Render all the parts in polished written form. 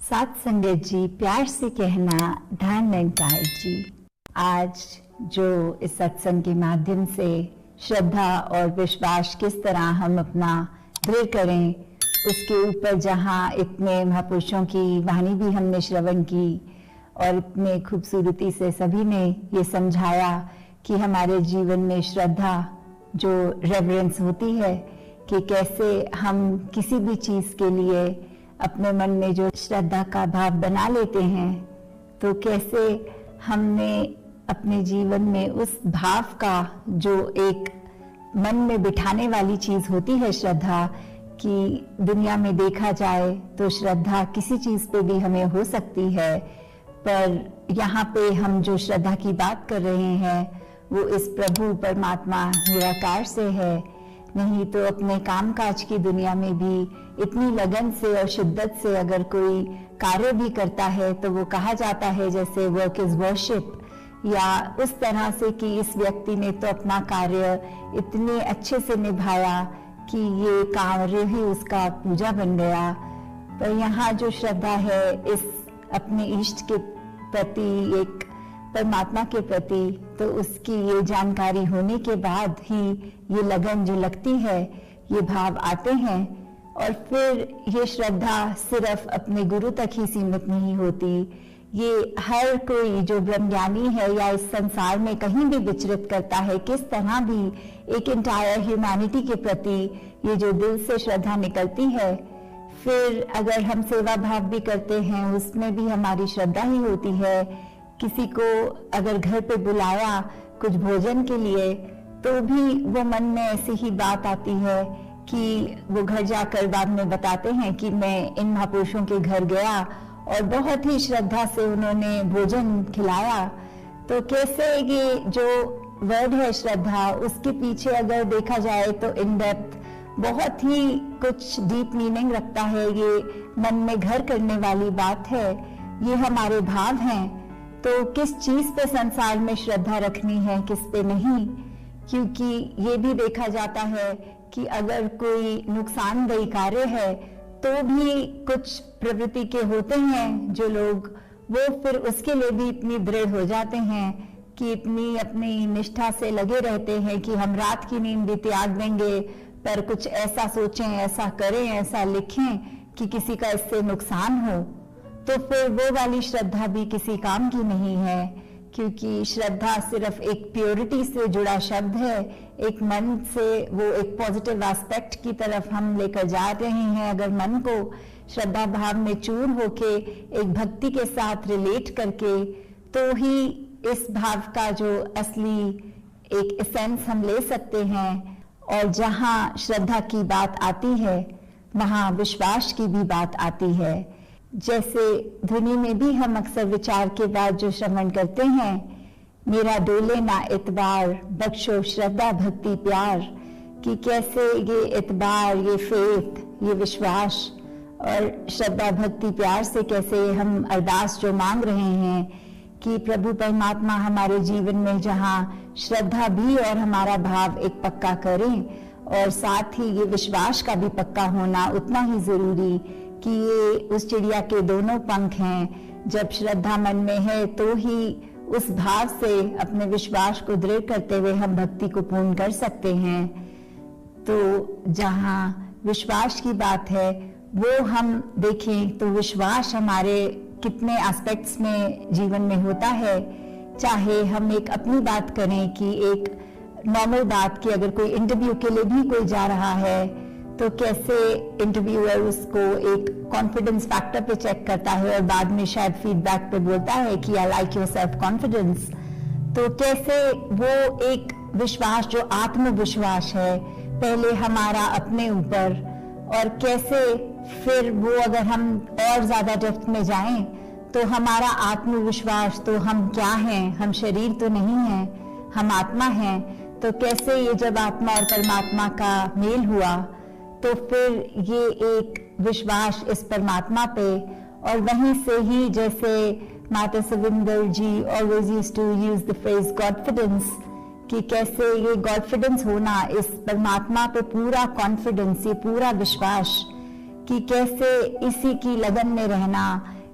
साथ संगत जी, प्यार से कहना ध्यान वेंकट जी। आज जो इस सत्संग के माध्यम से श्रद्धा और विश्वास किस तरह हम अपना दृढ़ करें, उसके ऊपर जहाँ इतने महापुरुषों की वाणी भी हमने श्रवण की और इतने खूबसूरती से सभी ने ये समझाया कि हमारे जीवन में श्रद्धा जो रेवरेंस होती है कि कैसे हम किसी भी चीज़ के लिए अपने मन में जो श्रद्धा का भाव बना लेते हैं, तो कैसे हमने अपने जीवन में उस भाव का जो एक मन में बिठाने वाली चीज़ होती है श्रद्धा, कि दुनिया में देखा जाए तो श्रद्धा किसी चीज़ पे भी हमें हो सकती है, पर यहाँ पे हम जो श्रद्धा की बात कर रहे हैं वो इस प्रभु परमात्मा निराकार से है। नहीं तो अपने कामकाज की दुनिया में भी इतनी लगन से और शिद्दत से अगर कोई कार्य भी करता है तो वो कहा जाता है जैसे वर्क इज वर्शिप, या उस तरह से कि इस व्यक्ति ने तो अपना कार्य इतने अच्छे से निभाया कि ये कार्य ही उसका पूजा बन गया। पर यहाँ जो श्रद्धा है इस अपने इष्ट के प्रति, एक परमात्मा के प्रति, तो उसकी ये जानकारी होने के बाद ही ये लगन जो लगती है, ये भाव आते हैं। और फिर ये श्रद्धा सिर्फ अपने गुरु तक ही सीमित नहीं होती, ये हर कोई जो ब्रह्मज्ञानी है या इस संसार में कहीं भी विचरित करता है, किस तरह भी एक इंटायर ह्यूमैनिटी के प्रति ये जो दिल से श्रद्धा निकलती है। फिर अगर हम सेवा भाव भी करते हैं, उसमें भी हमारी श्रद्धा ही होती है। किसी को अगर घर पे बुलाया कुछ भोजन के लिए, तो भी वो मन में ऐसी ही बात आती है कि वो घर जाकर बाद में बताते हैं कि मैं इन महापुरुषों के घर गया और बहुत ही श्रद्धा से उन्होंने भोजन खिलाया। तो कैसे ये जो वर्ड है श्रद्धा, उसके पीछे अगर देखा जाए तो इन डेप्थ बहुत ही कुछ डीप मीनिंग रखता है। ये मन में घर करने वाली बात है, ये हमारे भाव हैं। तो किस चीज पे संसार में श्रद्धा रखनी है, किस पे नहीं, क्योंकि ये भी देखा जाता है कि अगर कोई नुकसानदेही कार्य है तो भी कुछ प्रवृत्ति के होते हैं जो लोग, वो फिर उसके लिए भी इतनी दृढ़ हो जाते हैं कि इतनी अपनी निष्ठा से लगे रहते हैं कि हम रात की नींद भी त्याग देंगे, पर कुछ ऐसा सोचें, ऐसा करें, ऐसा लिखें कि किसी का इससे नुकसान हो। तो फिर वो वाली श्रद्धा भी किसी काम की नहीं है, क्योंकि श्रद्धा सिर्फ एक प्योरिटी से जुड़ा शब्द है, एक मन से वो एक पॉजिटिव एस्पेक्ट की तरफ हम लेकर जा रहे हैं। अगर मन को श्रद्धा भाव में चूर होके एक भक्ति के साथ रिलेट करके, तो ही इस भाव का जो असली एक एसेंस हम ले सकते हैं। और जहाँ श्रद्धा की बात आती है वहाँ विश्वास की भी बात आती है। जैसे ध्वनि में भी हम अक्सर विचार के बाद जो श्रवण करते हैं, मेरा डोले ना इतबार, बख्शो श्रद्धा भक्ति प्यार, कि कैसे ये इतबार, ये फेथ, ये विश्वास और श्रद्धा भक्ति प्यार से कैसे हम अरदास जो मांग रहे हैं कि प्रभु परमात्मा हमारे जीवन में जहाँ श्रद्धा भी और हमारा भाव एक पक्का करें, और साथ ही ये विश्वास का भी पक्का होना उतना ही जरूरी कि ये उस चिड़िया के दोनों पंख हैं। जब श्रद्धा मन में है तो ही उस भाव से अपने विश्वास को दृढ़ करते हुए हम भक्ति को पूर्ण कर सकते हैं। तो जहाँ विश्वास की बात है वो हम देखें तो विश्वास हमारे कितने एस्पेक्ट्स में जीवन में होता है। चाहे हम एक अपनी बात करें कि एक नॉर्मल बात की, अगर कोई इंटरव्यू के लिए भी कोई जा रहा है तो कैसे इंटरव्यूअर उसको एक कॉन्फिडेंस फैक्टर पे चेक करता है और बाद में शायद फीडबैक पे बोलता है कि I like your self confidence. तो कैसे वो एक विश्वास जो आत्मविश्वास है पहले हमारा अपने ऊपर, और कैसे फिर वो अगर हम और ज्यादा डेप्थ में जाएं तो हमारा आत्मविश्वास, तो हम क्या हैं, हम शरीर तो नहीं हैं, हम आत्मा हैं। तो कैसे ये जब आत्मा और परमात्मा का मेल हुआ तो फिर ये एक विश्वास इस परमात्मा पे, और वहीं से ही जैसे माता Savinder ji always used to use the phrase godfidence, कि कैसे ये गॉडफिडेंस होना, इस परमात्मा पे पूरा कॉन्फिडेंस, ये पूरा विश्वास, कि कैसे इसी की लगन में रहना,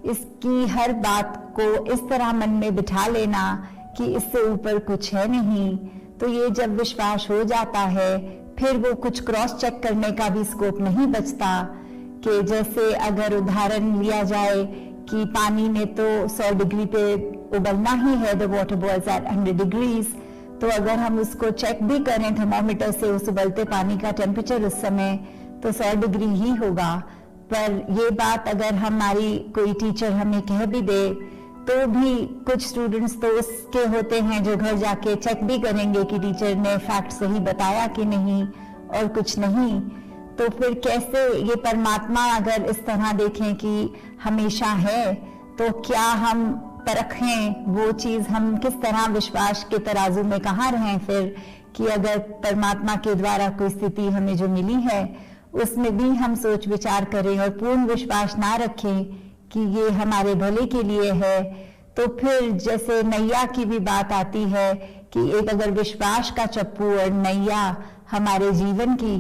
इसकी हर बात को इस तरह मन में बिठा लेना कि इससे ऊपर कुछ है नहीं। तो ये जब विश्वास हो जाता है, फिर वो कुछ क्रॉस चेक करने का भी स्कोप नहीं बचता। कि जैसे अगर उदाहरण लिया जाए कि पानी में तो 100 डिग्री पे उबलना ही है, the water boils at 100 degrees. तो अगर हम उसको चेक भी करें थर्मोमीटर से उस उबलते पानी का टेम्परेचर उस समय, तो 100 डिग्री ही होगा। पर ये बात अगर हमारी कोई टीचर हमें कह भी दे, तो भी कुछ स्टूडेंट्स तो उसके होते हैं जो घर जाके चेक भी करेंगे कि टीचर ने फैक्ट सही बताया कि नहीं, और कुछ नहीं। तो फिर कैसे ये परमात्मा अगर इस तरह देखें कि हमेशा है, तो क्या हम परखें वो चीज, हम किस तरह विश्वास के तराजू में कहाँ रहें फिर, कि अगर परमात्मा के द्वारा कोई स्थिति हमें जो मिली है उसमें भी हम सोच विचार करें और पूर्ण विश्वास ना रखें कि ये हमारे भले के लिए है। तो फिर जैसे नैया की भी बात आती है कि एक अगर विश्वास का चप्पू और नैया हमारे जीवन की,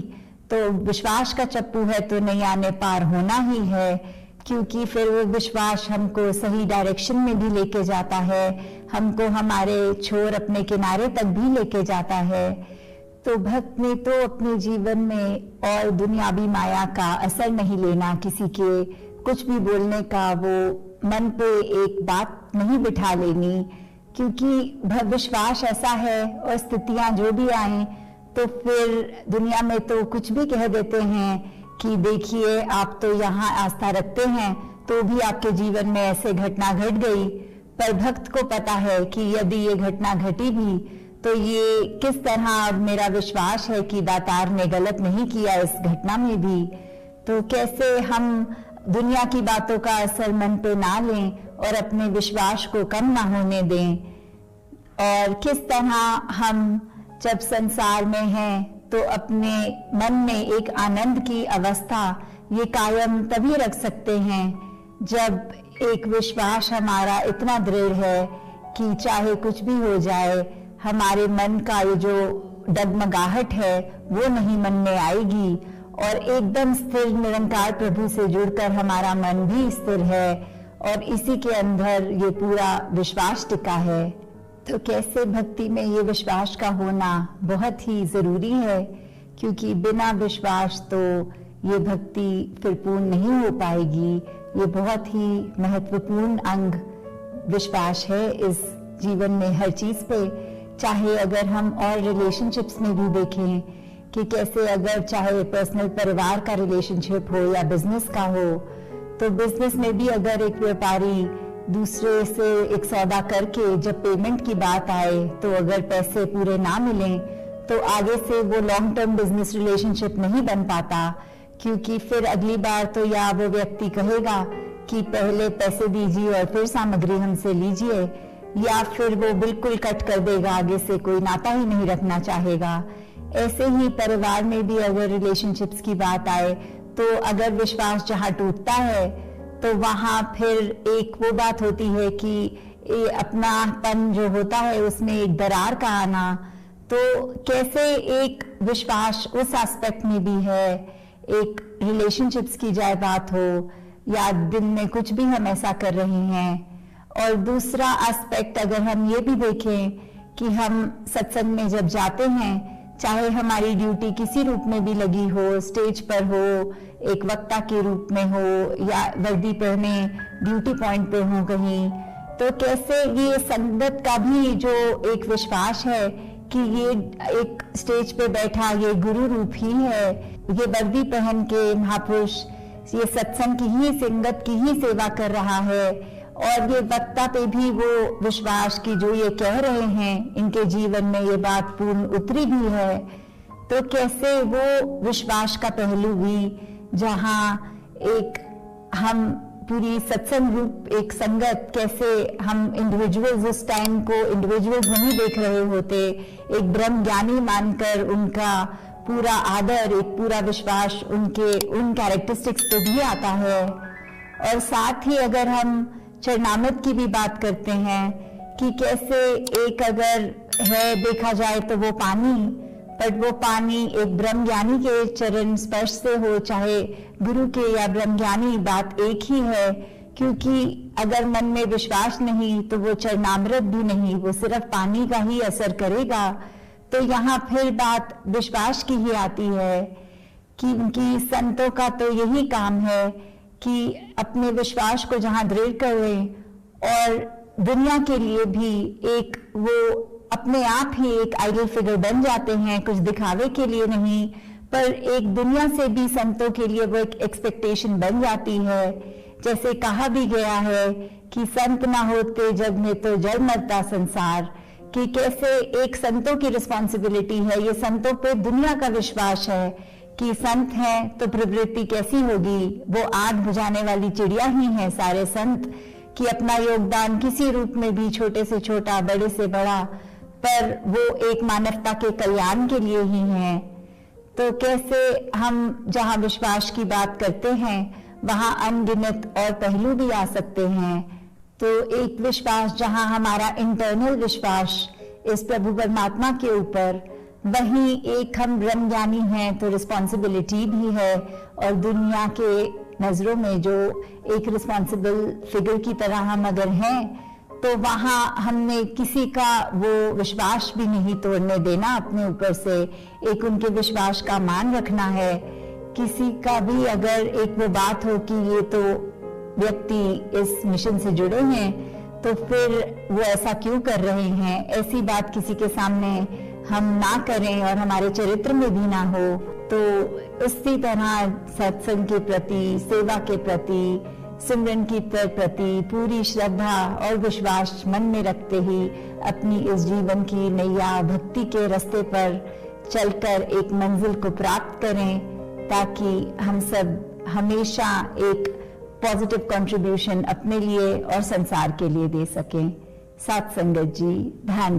तो विश्वास का चप्पू है तो नैया ने पार होना ही है, क्योंकि फिर वो विश्वास हमको सही डायरेक्शन में भी लेके जाता है, हमको हमारे छोर अपने किनारे तक भी लेके जाता है। तो भक्त ने तो अपने जीवन में और दुनियावी माया का असर नहीं लेना, किसी के कुछ भी बोलने का वो मन पे एक बात नहीं बिठा लेनी, क्योंकि विश्वास ऐसा है और स्थितियां जो भी आए तो फिर दुनिया में तो कुछ भी कह देते हैं कि देखिए आप तो यहाँ आस्था रखते हैं तो भी आपके जीवन में ऐसे घटना घट गई। पर भक्त को पता है कि यदि ये घटना घटी भी तो ये किस तरह मेरा विश्वास है कि दातार ने गलत नहीं किया इस घटना में भी। तो कैसे हम दुनिया की बातों का असर मन पे ना लें और अपने विश्वास को कम ना होने दें, और किस तरह हम जब संसार में हैं तो अपने मन में एक आनंद की अवस्था ये कायम तभी रख सकते हैं जब एक विश्वास हमारा इतना दृढ़ है कि चाहे कुछ भी हो जाए, हमारे मन का ये जो डगमगाहट है वो नहीं मन में आएगी, और एकदम स्थिर निरंकार प्रभु से जुड़कर हमारा मन भी स्थिर है और इसी के अंदर ये पूरा विश्वास टिका है। तो कैसे भक्ति में ये विश्वास का होना बहुत ही जरूरी है, क्योंकि बिना विश्वास तो ये भक्ति फिर पूर्ण नहीं हो पाएगी। ये बहुत ही महत्वपूर्ण अंग विश्वास है इस जीवन में हर चीज पे। चाहे अगर हम और रिलेशनशिप्स में भी देखें कि कैसे अगर चाहे पर्सनल परिवार का रिलेशनशिप हो या बिजनेस का हो, तो बिजनेस में भी अगर एक व्यापारी दूसरे से एक सौदा करके जब पेमेंट की बात आए तो अगर पैसे पूरे ना मिलें तो आगे से वो लॉन्ग टर्म बिजनेस रिलेशनशिप नहीं बन पाता, क्योंकि फिर अगली बार तो या वो व्यक्ति कहेगा कि पहले पैसे दीजिए और फिर सामग्री हमसे लीजिए, या फिर वो बिल्कुल कट कर देगा, आगे से कोई नाता ही नहीं रखना चाहेगा। ऐसे ही परिवार में भी अगर रिलेशनशिप्स की बात आए तो अगर विश्वास जहाँ टूटता है तो वहां फिर एक वो बात होती है कि अपनापन जो होता है उसमें एक दरार का आना। तो कैसे एक विश्वास उस एस्पेक्ट में भी है, एक रिलेशनशिप्स की जाए बात हो या दिन में कुछ भी हम ऐसा कर रहे हैं। और दूसरा एस्पेक्ट अगर हम ये भी देखें कि हम सत्संग में जब जाते हैं, चाहे हमारी ड्यूटी किसी रूप में भी लगी हो, स्टेज पर हो, एक वक्ता के रूप में हो, या वर्दी पहने ड्यूटी पॉइंट पे हो कहीं, तो कैसे ये संगत का भी जो एक विश्वास है कि ये एक स्टेज पे बैठा ये गुरु रूप ही है, ये वर्दी पहन के महापुरुष ये सत्संग की ही संगत की ही सेवा कर रहा है, और ये वक्ता पे भी वो विश्वास की जो ये कह रहे हैं इनके जीवन में ये बात पूर्ण उतरी भी है। तो कैसे वो विश्वास का पहलू भी जहाँ एक हम पूरी सत्संग रूप एक संगत, कैसे हम इंडिविजुअल्स उस टाइम को इंडिविजुअल्स नहीं देख रहे होते, एक ब्रह्म ज्ञानी मानकर उनका पूरा आदर, एक पूरा विश्वास उनके उन कैरेक्टरिस्टिक्स पे भी आता है। और साथ ही अगर हम चरणामृत की भी बात करते हैं कि कैसे एक अगर है देखा जाए तो वो पानी, पर वो पानी एक ब्रह्म ज्ञानी के चरण स्पर्श से हो, चाहे गुरु के या ब्रह्म ज्ञानी, बात एक ही है, क्योंकि अगर मन में विश्वास नहीं तो वो चरणामृत भी नहीं, वो सिर्फ पानी का ही असर करेगा। तो यहाँ फिर बात विश्वास की ही आती है कि उनकी संतों का तो यही काम है कि अपने विश्वास को जहाँ दृढ़ करें और दुनिया के लिए भी एक वो अपने आप ही एक आइडल फिगर बन जाते हैं, कुछ दिखावे के लिए नहीं, पर एक दुनिया से भी संतों के लिए वो एक एक्सपेक्टेशन बन जाती है। जैसे कहा भी गया है कि संत ना होते जग में तो जल मरता संसार, कि कैसे एक संतों की रिस्पॉन्सिबिलिटी है, ये संतों पे दुनिया का विश्वास है कि संत हैं तो प्रवृत्ति कैसी होगी, वो आग बुझाने वाली चिड़िया ही है सारे संत, कि अपना योगदान किसी रूप में भी, छोटे से छोटा बड़े से बड़ा, पर वो एक मानवता के कल्याण के लिए ही हैं। तो कैसे हम जहाँ विश्वास की बात करते हैं वहाँ अनगिनत और पहलू भी आ सकते हैं। तो एक विश्वास जहाँ हमारा इंटरनल विश्वास इस प्रभु परमात्मा के ऊपर, वहीं एक हम ब्रह्म ज्ञानी हैं तो रिस्पॉन्सिबिलिटी भी है, और दुनिया के नजरों में जो एक रिस्पॉन्सिबल फिगर की तरह हम अगर हैं तो वहाँ हमने किसी का वो विश्वास भी नहीं तोड़ने देना अपने ऊपर से, एक उनके विश्वास का मान रखना है। किसी का भी अगर एक वो बात हो कि ये तो व्यक्ति इस मिशन से जुड़े हैं तो फिर वो ऐसा क्यों कर रहे हैं, ऐसी बात किसी के सामने हम ना करें और हमारे चरित्र में भी ना हो। तो इसी तरह सत्संग के प्रति, सेवा के प्रति, सिमरन की प्रति पूरी श्रद्धा और विश्वास मन में रखते ही अपनी इस जीवन की नैया भक्ति के रास्ते पर चलकर एक मंजिल को प्राप्त करें, ताकि हम सब हमेशा एक पॉजिटिव कंट्रीब्यूशन अपने लिए और संसार के लिए दे सकें। साथ संगत जी, ध्यान